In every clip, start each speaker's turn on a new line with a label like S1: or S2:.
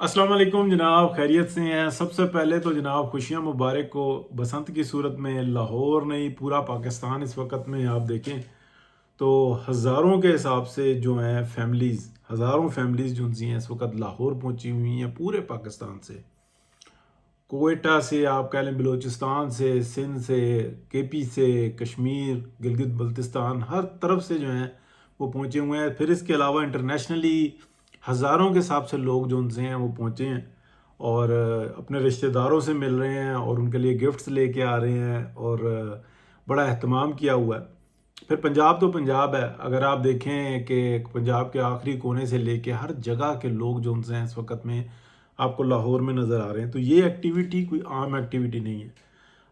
S1: अस्सलाम वालेकुम जनाब, खैरियत से हैं। सबसे पहले तो जनाब खुशियाँ मुबारक हो। बसंत की सूरत में लाहौर नहीं, पूरा पाकिस्तान इस वक्त में आप देखें तो हज़ारों के हिसाब से जो हैं फैमिलीज़, हज़ारों फैमिलीज़ जो सी हैं इस वक्त लाहौर पहुंची हुई हैं पूरे पाकिस्तान से। कोयटा से आप कह लें, बलूचिस्तान से, सिंध से, केपी से, कश्मीर, गिलगित बल्तिस्तान, हर तरफ से जो हैं वो पहुँचे हुए हैं। फिर इसके अलावा इंटरनेशनली हज़ारों के हिसाब से लोग जो उनसे हैं वो पहुँचे हैं और अपने रिश्तेदारों से मिल रहे हैं और उनके लिए गिफ्ट्स लेके आ रहे हैं और बड़ा अहतमाम किया हुआ है। फिर पंजाब तो पंजाब है, अगर आप देखें कि पंजाब के आखिरी कोने से लेके हर जगह के लोग जो उनसे हैं इस वक्त में आपको लाहौर में नज़र आ रहे हैं। तो ये एक्टिविटी कोई आम एक्टिविटी नहीं है।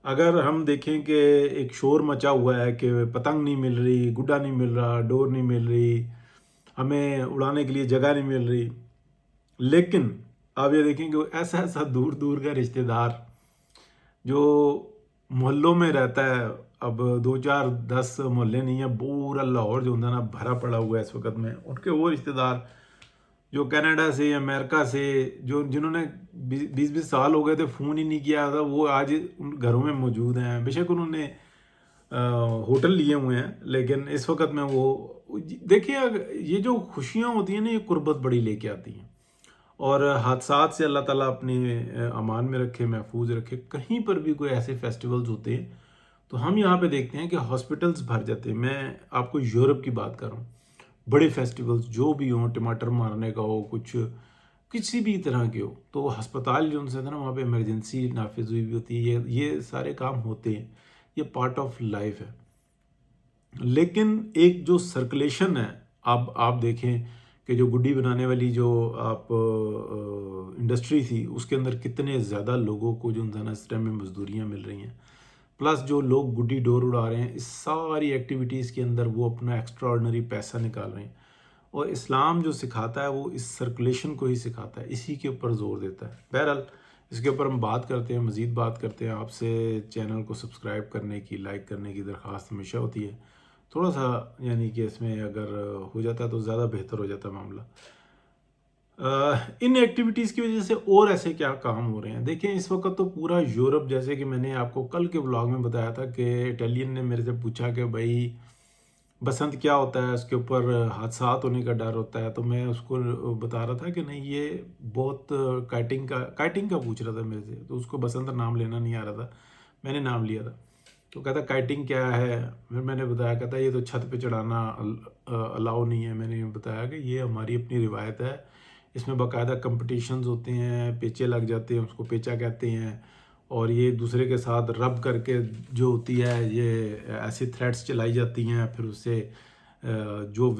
S1: अगर हम देखें कि एक शोर मचा हुआ है कि पतंग नहीं मिल रही, गुड्डा नहीं मिल रहा, डोर नहीं मिल रही, हमें उड़ाने के लिए जगह नहीं मिल रही, लेकिन आप ये देखें कि ऐसा ऐसा दूर दूर का रिश्तेदार जो मोहल्लों में रहता है, अब दो चार 10 मोहल्ले नहीं है, पूरा लाहौर जो होता है ना भरा पड़ा हुआ है इस वक्त में, उनके वो रिश्तेदार जो कनाडा से, अमेरिका से, जो जिन्होंने 20-20 साल हो गए थे फ़ोन ही नहीं किया था, वो आज उन घरों में मौजूद हैं। बेशक उन्होंने होटल लिए हुए हैं, लेकिन इस वक्त में वो देखिए ये जो खुशियाँ होती हैं ना, ये कुर्बत बड़ी लेके आती हैं। और हादसात से अल्लाह ताला अपने अमान में रखे, महफूज रखे। कहीं पर भी कोई ऐसे फेस्टिवल्स होते हैं तो हम यहाँ पे देखते हैं कि हॉस्पिटल्स भर जाते हैं। मैं आपको यूरोप की बात कर रहा हूँ। बड़े फेस्टिवल्स जो भी हों, टमाटर मारने का हो, कुछ किसी भी तरह के हो, तो अस्पताल जो उनसे था ना वहाँ पे इमरजेंसी नाफिज हुई भी होती है। ये सारे काम होते हैं, ये पार्ट ऑफ लाइफ है। लेकिन एक जो सर्कुलेशन है, आप देखें कि जो गुड्डी बनाने वाली जो आप इंडस्ट्री थी उसके अंदर कितने ज़्यादा लोगों को जो है ना इस टाइम में मजदूरियाँ मिल रही हैं, प्लस जो लोग गुड्डी डोर उड़ा रहे हैं, इस सारी एक्टिविटीज़ के अंदर वो अपना एक्स्ट्रा ऑर्डनरी पैसा निकाल रहे हैं। और इस्लाम जो सिखाता है वो इस सर्कुलेशन को ही सिखाता है, इसी के ऊपर जोर देता है। बहरहाल इसके ऊपर हम बात करते हैं, मज़ीद बात करते हैं। आपसे चैनल को सब्सक्राइब करने की, लाइक करने की दरख्वास्त हमेशा होती है। थोड़ा सा यानी कि इसमें अगर हो जाता तो ज़्यादा बेहतर हो जाता मामला। इन एक्टिविटीज़ की वजह से और ऐसे क्या काम हो रहे हैं देखें, इस वक्त तो पूरा यूरोप, जैसे कि मैंने आपको कल के व्लॉग में बताया था कि इटालियन ने मेरे से पूछा कि भाई बसंत क्या होता है, उसके ऊपर हादसात होने का डर होता है। तो मैं उसको बता रहा था कि नहीं, ये बहुत काइटिंग का पूछ रहा था मेरे से, तो उसको बसंत नाम लेना नहीं आ रहा था, मैंने नाम लिया था। तो कहता काइटिंग क्या है, फिर मैंने बताया, कहता ये तो छत पे चढ़ाना अलाउ नहीं है। मैंने बताया कि ये हमारी अपनी रिवायत है, इसमें बाकायदा कंपटीशंस होते हैं, पेचे लग जाते हैं, उसको पेचा कहते हैं। और ये एक दूसरे के साथ रब करके जो होती है, ये ऐसी थ्रेड्स चलाई जाती हैं, फिर उससे जो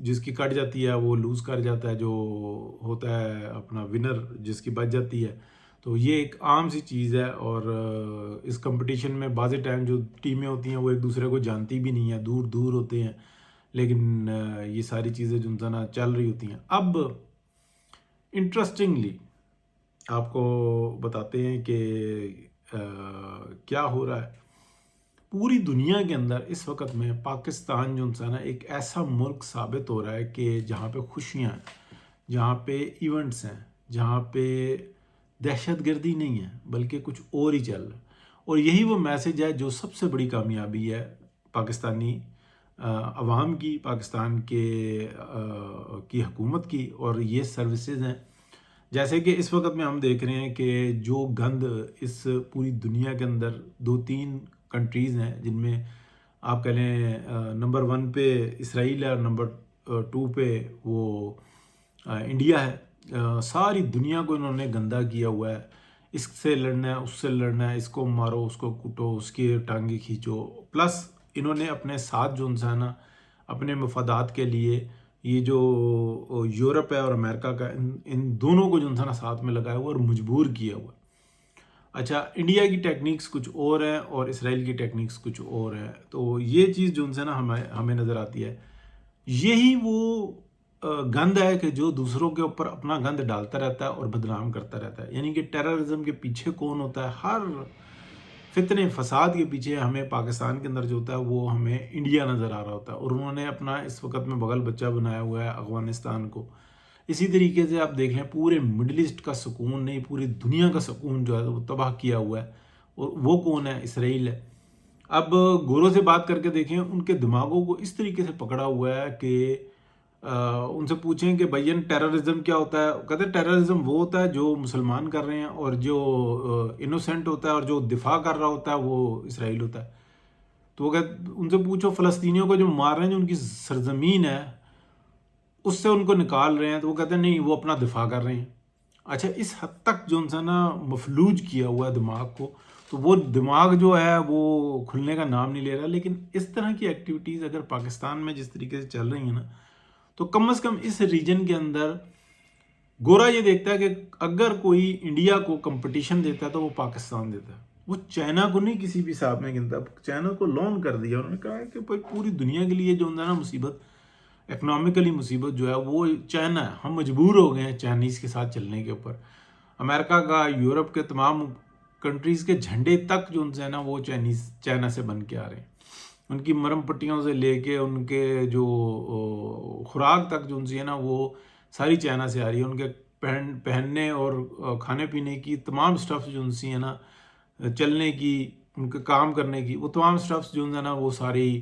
S1: जिसकी कट जाती है वो लूज़ कर जाता है, जो होता है अपना विनर जिसकी बच जाती है। तो ये एक आम सी चीज़ है। और इस कंपटीशन में बाज़ टाइम जो टीमें होती हैं वो एक दूसरे को जानती भी नहीं है, दूर दूर होते हैं, लेकिन ये सारी चीज़ें जो ना चल रही होती हैं। अब इंटरेस्टिंगली आपको बताते हैं कि क्या हो रहा है पूरी दुनिया के अंदर इस वक्त में। पाकिस्तान जो है ना एक ऐसा मुल्क साबित हो रहा है कि जहाँ पे खुशियाँ हैं, जहाँ पे इवेंट्स हैं, जहाँ पे दहशतगर्दी नहीं है बल्कि कुछ और ही चल रहा है। और यही वो मैसेज है जो सबसे बड़ी कामयाबी है पाकिस्तानी अवाम की, पाकिस्तान के की हुकूमत की। और ये सर्विसेज हैं, जैसे कि इस वक्त में हम देख रहे हैं कि जो गंद इस पूरी दुनिया के अंदर 2-3 कंट्रीज़ हैं जिनमें आप कह लें नंबर 1 पे इसराइल है और नंबर 2 पे वो इंडिया है। सारी दुनिया को इन्होंने गंदा किया हुआ है। इससे लड़ना है, उससे लड़ना है, इसको मारो, उसको कूटो, उसकी टांगे खींचो। प्लस इन्होंने अपने साथ जो है ना अपने मफादात के लिए ये जो यूरोप है और अमेरिका का, इन दोनों को जो है ना साथ में लगाया हुआ और मजबूर किया हुआ। अच्छा, इंडिया की टेक्निक्स कुछ और है और इसराइल की टेक्निक्स कुछ और है। तो ये चीज़ जो है ना हमें हमें नज़र आती है। यही वो गंद है कि जो दूसरों के ऊपर अपना गंद डालता रहता है और बदनाम करता रहता है। यानी कि टेररिज्म के पीछे कौन होता है, हर फितने फसाद के पीछे हमें पाकिस्तान के अंदर जो होता है वो हमें इंडिया नज़र आ रहा होता है। और उन्होंने अपना इस वक्त में बगल बच्चा बनाया हुआ है अफगानिस्तान को। اسی طریقے سے آپ دیکھ لیں پورے مڈل ایسٹ کا سکون نہیں، پوری دنیا کا سکون جو ہے وہ تباہ کیا ہوا ہے، اور وہ کون ہے؟ اسرائیل ہے۔ اب گوروں سے بات کر کے دیکھیں، ان کے دماغوں کو اس طریقے سے پکڑا ہوا ہے کہ ان سے پوچھیں کہ بھین ٹیررزم کیا ہوتا ہے، کہتے ہیں ٹیررزم وہ ہوتا ہے جو مسلمان کر رہے ہیں، اور جو انوسینٹ ہوتا ہے اور جو دفاع کر رہا ہوتا ہے وہ اسرائیل ہوتا ہے۔ تو وہ ان سے پوچھو فلسطینیوں کو جو مار رہے ہیں، جو ان کی سرزمین ہے اس سے ان کو نکال رہے ہیں، تو وہ کہتے ہیں نہیں وہ اپنا دفاع کر رہے ہیں۔ اچھا، اس حد تک جو انسان نا مفلوج کیا ہوا ہے دماغ کو، تو وہ دماغ جو ہے وہ کھلنے کا نام نہیں لے رہا۔ لیکن اس طرح کی ایکٹیویٹیز اگر پاکستان میں جس طریقے سے چل رہی ہیں نا، تو کم از کم اس ریجن کے اندر گورا یہ دیکھتا ہے کہ اگر کوئی انڈیا کو کمپٹیشن دیتا ہے تو وہ پاکستان دیتا ہے، وہ چائنا کو نہیں کسی بھی حساب میں گنتا۔ چائنا کو لون کر دیا، انہوں نے کہا کہ پوری دنیا کے لیے جو ہے نا مصیبت، اکنامکلی مصیبت جو ہے وہ چائنا ہے، ہم مجبور ہو گئے ہیں چائنیز کے ساتھ چلنے کے اوپر۔ امریکہ کا، یورپ کے تمام کنٹریز کے جھنڈے تک جو ان سے ہے نا وہ چائنا سے بن کے آ رہے ہیں، ان کی مرم پٹیوں سے لے کے ان کے جو خوراک تک جو ان سے ہے نا وہ ساری چائنا سے آ رہی ہے۔ ان کے پہننے اور کھانے پینے کی تمام سٹفس جو ان سے ہے نا، چلنے کی، ان کے کام کرنے کی، وہ تمام سٹفس جو ہے نا وہ ساری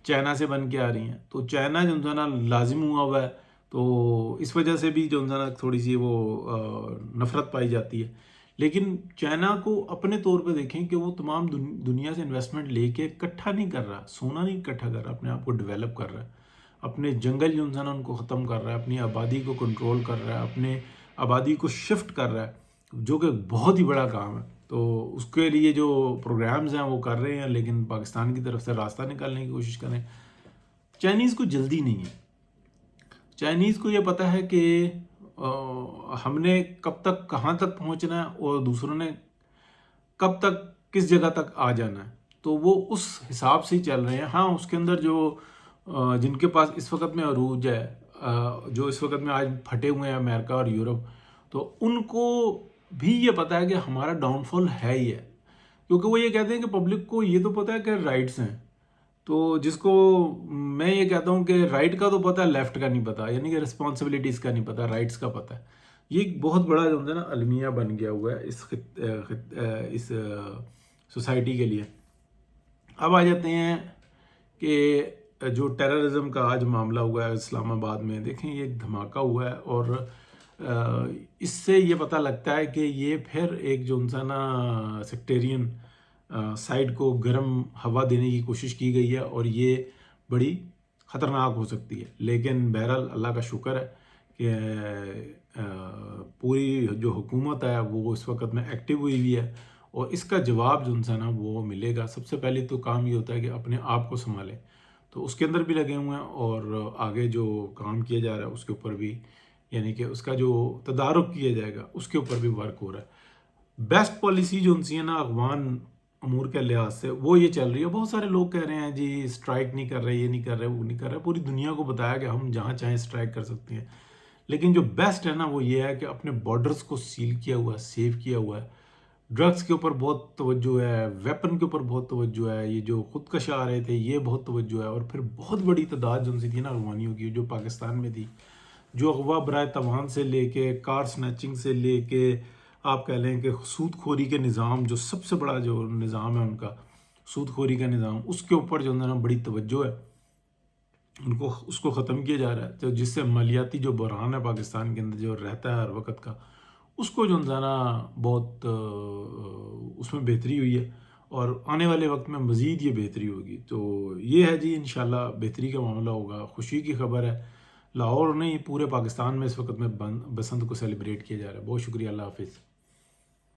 S1: چائنا سے بن کے آ رہی ہیں۔ تو چائنا جو ہے نا لازم ہوا ہوا ہے، تو اس وجہ سے بھی جو ہے نا تھوڑی سی وہ نفرت پائی جاتی ہے۔ لیکن چائنا کو اپنے طور پہ دیکھیں کہ وہ تمام دنیا سے انویسٹمنٹ لے کے اکٹھا نہیں کر رہا، سونا نہیں اکٹھا کر رہا، اپنے آپ کو ڈیولپ کر رہا ہے، اپنے جنگل جو ہے نا ان کو ختم کر رہا ہے، اپنی آبادی کو کنٹرول کر رہا ہے، اپنے آبادی کو شفٹ کر رہا ہے، جو کہ بہت ہی بڑا کام ہے۔ تو اس کے لیے جو پروگرامز ہیں وہ کر رہے ہیں، لیکن پاکستان کی طرف سے راستہ نکالنے کی کوشش کریں۔ چائنیز کو جلدی نہیں ہے، چائنیز کو یہ پتہ ہے کہ ہم نے کب تک کہاں تک پہنچنا ہے، اور دوسروں نے کب تک کس جگہ تک آ جانا ہے، تو وہ اس حساب سے ہی چل رہے ہیں۔ ہاں، اس کے اندر جو جن کے پاس اس وقت میں عروج ہے، جو اس وقت میں آج پھٹے ہوئے ہیں امریکہ اور یورپ، تو ان کو بھی یہ پتہ ہے کہ ہمارا ڈاؤن فال ہے ہی ہے، کیونکہ وہ یہ کہتے ہیں کہ پبلک کو یہ تو پتہ ہے کہ رائٹس ہیں، تو جس کو میں یہ کہتا ہوں کہ رائٹ کا تو پتہ ہے، لیفٹ کا نہیں پتہ، یعنی کہ رسپانسبلٹیز کا نہیں پتہ، رائٹس کا پتہ ہے۔ یہ ایک بہت بڑا جو ہے نا المیہ بن گیا ہوا ہے اس سوسائٹی کے لیے۔ اب آ جاتے ہیں کہ جو ٹیررزم کا آج معاملہ ہوا ہے اسلام آباد میں، دیکھیں یہ ایک دھماکہ ہوا ہے، اور اس سے یہ پتہ لگتا ہے کہ یہ پھر ایک جو انسان سیکٹیرین سائڈ کو گرم ہوا دینے کی کوشش کی گئی ہے، اور یہ بڑی خطرناک ہو سکتی ہے۔ لیکن بہرحال اللہ کا شکر ہے کہ پوری جو حکومت ہے وہ اس وقت میں ایکٹیو ہوئی ہے، اور اس کا جواب جو انسان ہے وہ ملے گا۔ سب سے پہلے تو کام یہ ہوتا ہے کہ اپنے آپ کو سنبھالیں، تو اس کے اندر بھی لگے ہوئے ہیں، اور آگے جو کام کیا جا رہا ہے اس کے اوپر بھی، یعنی کہ اس کا جو تدارک کیا جائے گا اس کے اوپر بھی ورک ہو رہا ہے۔ بیسٹ پالیسی جو ان سی ہے نا افغان امور کے لحاظ سے وہ یہ چل رہی ہے۔ بہت سارے لوگ کہہ رہے ہیں جی اسٹرائک نہیں کر رہے، یہ نہیں کر رہے، وہ نہیں کر رہے، پوری دنیا کو بتایا کہ ہم جہاں چاہیں اسٹرائک کر سکتے ہیں، لیکن جو بیسٹ ہے نا وہ یہ ہے کہ اپنے بارڈرز کو سیل کیا ہوا ہے، سیو کیا ہوا ہے۔ ڈرگز کے اوپر بہت توجہ ہے، ویپن کے اوپر بہت توجہ ہے، یہ جو خودکش آ رہے تھے یہ بہت توجہ ہے، اور پھر بہت بڑی تعداد جو ان سے تھی نا افغانیوں کی جو پاکستان میں تھی، جو اغوا برائے توان سے لے کے کار سنیچنگ سے لے کے آپ کہہ لیں کہ سود خوری کے نظام، جو سب سے بڑا جو نظام ہے ان کا سود خوری کا نظام، اس کے اوپر جو ہے نا بڑی توجہ ہے، ان کو اس کو ختم کیا جا رہا ہے، تو جس سے مالیاتی جو بحران ہے پاکستان کے اندر جو رہتا ہے ہر وقت کا، اس کو جو ہے نا بہت اس میں بہتری ہوئی ہے، اور آنے والے وقت میں مزید یہ بہتری ہوگی۔ تو یہ ہے جی انشاءاللہ بہتری کا معاملہ ہوگا، خوشی کی خبر ہے۔ لاہور نہیں، پورے پاکستان میں اس وقت میں بسنت کو سیلیبریٹ کیا جا رہا ہے۔ بہت شکریہ، اللہ حافظ۔